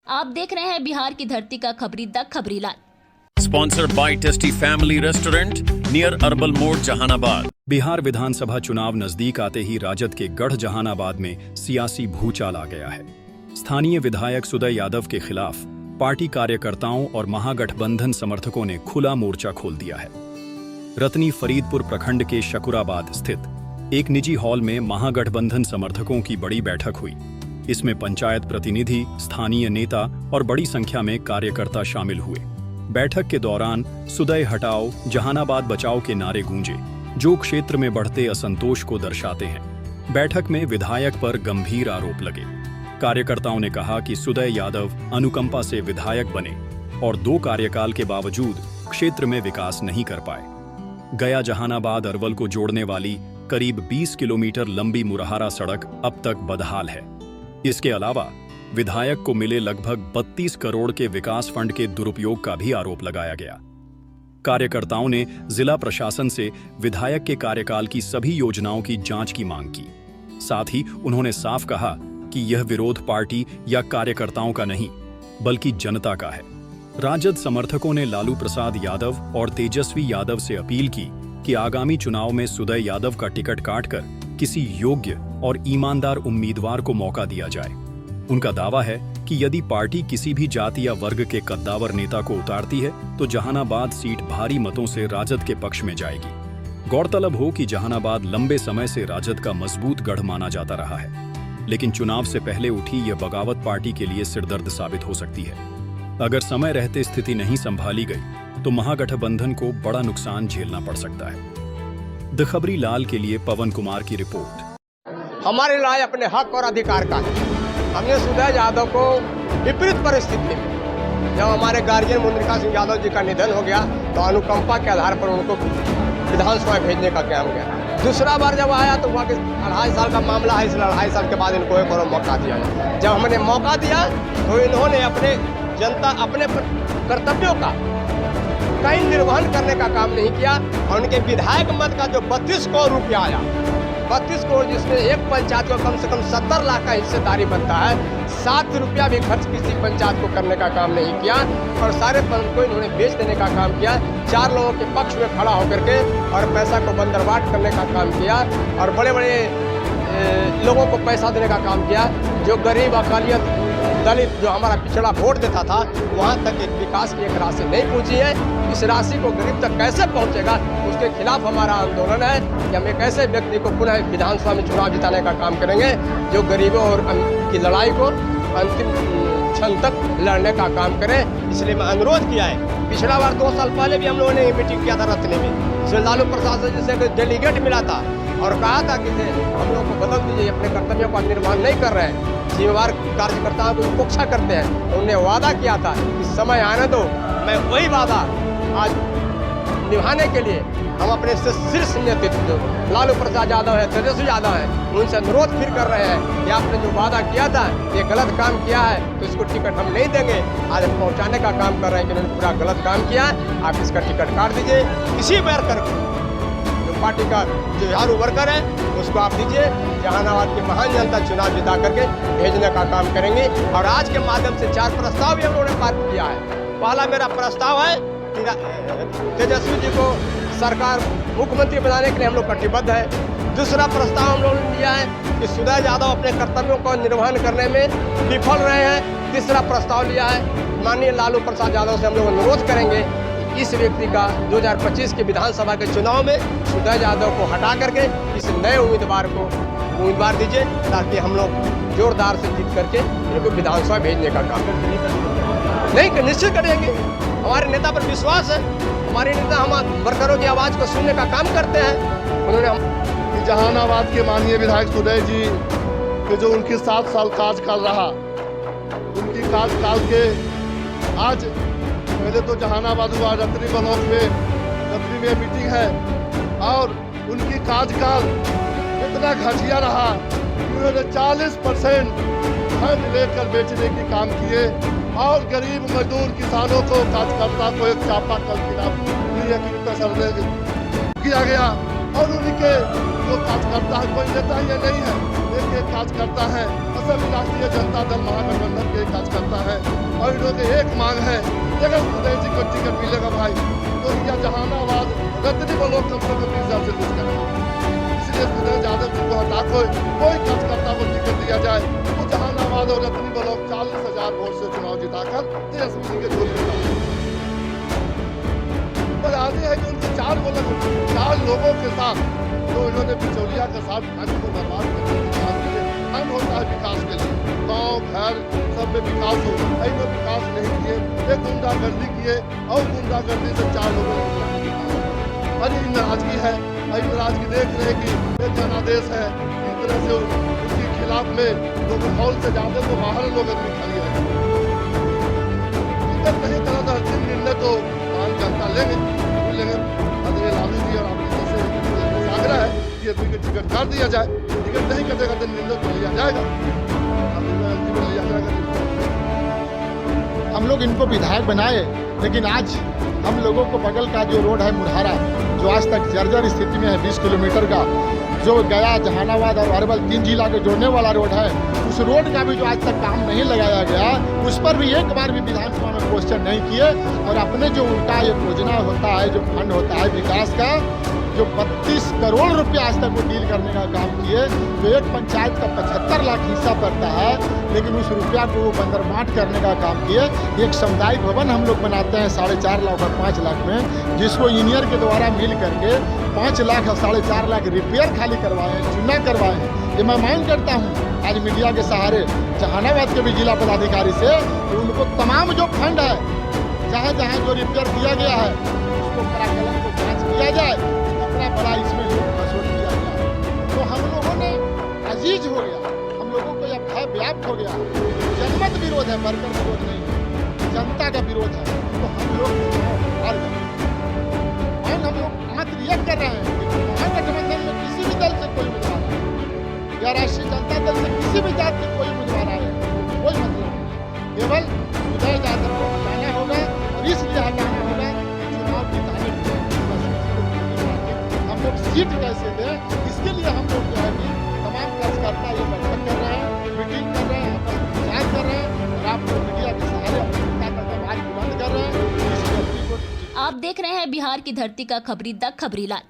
आप देख रहे हैं बिहार की धरती का खबरी द खबरी लाल। Sponsored by tasty family restaurant near Arbal मोड़ जहानाबाद। बिहार विधानसभा चुनाव नजदीक आते ही राजद के गढ़ जहानाबाद में सियासी भूचाल आ गया है। स्थानीय विधायक सुदय यादव के खिलाफ पार्टी कार्यकर्ताओं और महागठबंधन समर्थकों ने खुला मोर्चा खोल दिया है। रतनी फरीदपुर प्रखंड के शकुराबाद स्थित एक निजी हॉल में महागठबंधन समर्थकों की बड़ी बैठक हुई। इसमें पंचायत प्रतिनिधि, स्थानीय नेता और बड़ी संख्या में कार्यकर्ता शामिल हुए। बैठक के दौरान सुदय हटाओ, जहानाबाद बचाओ के नारे गूंजे, जो क्षेत्र में बढ़ते असंतोष को दर्शाते हैं। बैठक में विधायक पर गंभीर आरोप लगे। कार्यकर्ताओं ने कहा कि सुदय यादव अनुकंपा से विधायक बने और 2 कार्यकाल के बावजूद क्षेत्र में विकास नहीं कर पाए। गया जहानाबाद अरवल को जोड़ने वाली करीब 20 किलोमीटर लंबी मुरहारा सड़क अब तक बदहाल है। इसके अलावा विधायक को मिले लगभग 32 करोड़ के विकास फंड के दुरुपयोग का भी आरोप लगाया गया। कार्यकर्ताओं ने जिला प्रशासन से विधायक के कार्यकाल की सभी योजनाओं की जांच की मांग की। साथ ही उन्होंने साफ कहा कि यह विरोध पार्टी या कार्यकर्ताओं का नहीं, बल्कि जनता का है। राजद समर्थकों ने लालू प्रसाद यादव और तेजस्वी यादव से अपील की कि आगामी चुनाव में सुदय यादव का टिकट काटकर किसी योग्य और ईमानदार उम्मीदवार को मौका दिया जाए। उनका दावा है कि यदि पार्टी किसी भी जाति या वर्ग के कद्दावर नेता को उतारती है तो जहानाबाद सीट भारी मतों से राजद के पक्ष में जाएगी। गौरतलब हो कि जहानाबाद लंबे समय से राजद का मजबूत गढ़ माना जाता रहा है, लेकिन चुनाव से पहले उठी यह बगावत पार्टी के लिए सिरदर्द साबित हो सकती है। अगर समय रहते स्थिति नहीं संभाली गई तो महागठबंधन को बड़ा नुकसान झेलना पड़ सकता है। द खबरी लाल के लिए पवन कुमार की रिपोर्ट। हमारे लड़ाई अपने हक और अधिकार का है। हमने सुदय यादव को विपरीत परिस्थिति में, जब हमारे गार्जियन मुद्रिका सिंह यादव जी का निधन हो गया तो अनुकंपा के आधार पर उनको विधानसभा भेजने का काम किया। दूसरा बार जब आया तो वहाँ के 2.5 साल का मामला है, इसलिए 2.5 साल के बाद इनको एक और मौका दिया। जब हमने मौका दिया तो इन्होंने अपने जनता अपने कर्तव्यों का कहीं निर्वहन करने का काम नहीं किया और उनके विधायक मत का जो 32 करोड़ रुपया आया, 32 करोड़ जिसमें एक पंचायत को कम से कम 70 लाख का हिस्सेदारी बनता है, 7 रुपया भी खर्च किसी पंचायत को करने का काम नहीं किया और सारे फंड को इन्होंने बेच देने का काम किया। 4 लोगों के पक्ष में खड़ा होकर के और पैसा को बंदरबाट करने का काम किया और बड़े बड़े लोगों को पैसा देने का काम किया। जो गरीब, अकालियत, दलित, जो हमारा पिछड़ा वोट देता था, वहाँ तक एक विकास की एक राशि नहीं पहुँची है। इस राशि को गरीब तक कैसे पहुँचेगा, उसके खिलाफ हमारा आंदोलन है कि हम एक ऐसे व्यक्ति को पुनः विधानसभा में चुनाव जिताने का काम करेंगे जो गरीबों और की लड़ाई को अंतिम क्षण तक लड़ने का काम करे। इसलिए मैं अनुरोध किया है। पिछला बार 2 साल पहले भी हम लोगों ने मीटिंग किया था रतनी में, इसमें लालू प्रसाद जी से डेलीगेट मिला था और कहा था कि हम लोग को बदल दीजिए, अपने कर्तव्यों का निर्वहन नहीं कर रहे हैं, जिम्मेवार कार्यकर्ताओं को उपेक्षा करते हैं। तो उन्होंने वादा किया था कि समय आने दो, मैं वही वादा आज निभाने के लिए हम अपने शीर्ष नेतृत्व लालू प्रसाद यादव है, तेजस्वी यादव है, उनसे अनुरोध फिर कर रहे हैं कि आपने जो वादा किया था, ये गलत काम किया है तो इसको टिकट हम नहीं देंगे। आज हम पहुँचाने का काम कर रहे हैं कि उन्होंने पूरा गलत काम किया, आप इसका टिकट काट दीजिए। किसी वर्कर को, जो पार्टी का जो झाड़ू वर्कर है, उसको आप दीजिए। जहानाबाद की महान जनता चुनाव जिता करके भेजने का काम करेंगे। और आज के माध्यम से 4 प्रस्ताव भी हम लोगों ने पारित किया है। पहला मेरा प्रस्ताव है कि तेजस्वी जी को सरकार मुख्यमंत्री बनाने के लिए हम लोग कटिबद्ध है। दूसरा प्रस्ताव हम लोगों ने दिया है कि सुदय यादव अपने कर्तव्यों को निर्वहन करने में विफल रहे हैं। तीसरा प्रस्ताव लिया है, माननीय लालू प्रसाद यादव से हम लोग अनुरोध करेंगे कि इस व्यक्ति का 2025 के विधानसभा के चुनाव में सुदय यादव को हटा करके इस नए उम्मीदवार को उम्मीदवार दीजिए, ताकि हम लोग जोरदार से जीत करके इनको विधानसभा भेजने का काम नहीं निश्चित करेंगे। हमारे नेता पर विश्वास है, हमारे नेता हम वर्करों की आवाज़ को सुनने का काम करते हैं। उन्होंने जहानाबाद के माननीय विधायक सुदय जी के जो उनके 7 साल कार्यकाल रहा, उनकी कार्यकाल के आज पहले तो जहानाबाद हुआ, रतनी ब्लॉक में रतनी में मीटिंग है और उनकी कार्यकाल इतना घटिया रहा कि उन्होंने 40% फंड लेकर बेचने की काम किए और गरीब मजदूर किसानों को, कार्यकर्ता को एक चापाकल किया गया और उनके जो कार्यकर्ता है, कोई नेता ये नहीं है, एक कार्यकर्ता है, असम राष्ट्रीय जनता दल महागठबंधन के कार्यकर्ता है। लोगों की एक मांग है कि अगर सुदय जी को टिकट मिलेगा भाई तो यह जहानाबाद रतनी ब्लॉक कम से कम 20,000 से कुछ करेगा। इसलिए सुदय यादव जी को हटा कोई कार्यकर्ता को टिकट दिया जाए तो जहानाबाद और रतनी ब्लॉक 40,000 वोट से चुनाव जिताकर तेजस्वी के झोली में पर आगे है कि उनके 4 लोगों के साथ तो इन्होंने बिचौलिया के साथ धन को बर्बाद करने की काम की। धन होता है विकास के लिए, गांव घर सब में विकास हो, में विकास नहीं किए, एक गुंडागर्दी किए और गुंडागर्दी से 4 लोगों को अरे नाराजगी है। नाराजगी देख रहे कि एक जनादेश है, इस तरह से उसके खिलाफ में तो माहौल से ज्यादा तो बाहर लोग अपनी खड़ी है। टिकट नहीं करा था अंतिम निर्णय तो आम जनता लेंगे। लालू जी और आग्रह है कि आदमी को टिकट काट दिया जाए, टिकट नहीं कटेगा तो निर्णय तो लिया जाएगा। हम लोग इनको विधायक बनाए, लेकिन आज हम लोगों को बगल का जो रोड है मुरहारा, जो आज तक जर्जर स्थिति में है, 20 किलोमीटर का, जो गया जहानाबाद और अरवल 3 जिला को जोड़ने वाला रोड है, उस रोड का भी जो आज तक काम नहीं लगाया गया, उस पर भी एक बार भी विधानसभा में क्वेश्चन नहीं किए। और अपने जो उनका ये योजना होता है, जो फंड होता है विकास का, जो 32 करोड़ रुपया आज तक वो डील करने का काम किए, तो एक पंचायत का 75 लाख हिस्सा पड़ता है, लेकिन उस रुपया को वो बंदरबांट करने का काम किए। एक सामुदायिक भवन हम लोग बनाते हैं 4.5 लाख और 5 लाख में, जिसको इंजीनियर के द्वारा मिल करके 5 लाख और 4.5 लाख रिपेयर खाली करवाए, चुना करवाए। ये मैं मांग करता हूँ आज मीडिया के सहारे जहानाबाद के भी जिला पदाधिकारी से, तो उनको तमाम जो फंड है, जहाँ जहाँ जो रिपेयर किया गया है, उसको पराकलन को जाँच किया जाए, इतना बड़ा इसमें लोग घसोट किया गया। तो हम लोगों ने अजीज हो गया, हम लोगों को यह भय व्याप्त हो गया। जनमत विरोध है, वर्कर विरोध नहीं है, जनता का विरोध है। तो हम लोग हम लोग मात्र यह कर रहे हैं कि महागठबंधन में किसी भी दल से कोई उम्मीदवार आए या राष्ट्रीय जनता दल से किसी भी जात के कोई उम्मीदवार आए, कोई मतलब नहीं। केवल सुदय यादव को हटाना होगा और इसलिए हटाना होगा कि चुनाव जिताने के हम लोग सीट कैसे दें, इसके लिए हम लोग जो है कि तमाम कार्यकर्ता ये बैठक कर रहे हैं, मीटिंग कर रहे हैं, आपस में विचार कर रहे हैं और आप लोग मीडिया के सहारे अपनी का आवाज बुलंद कर रहे हैं। आप देख रहे हैं बिहार की धरती का खबरी द खबरीलाल।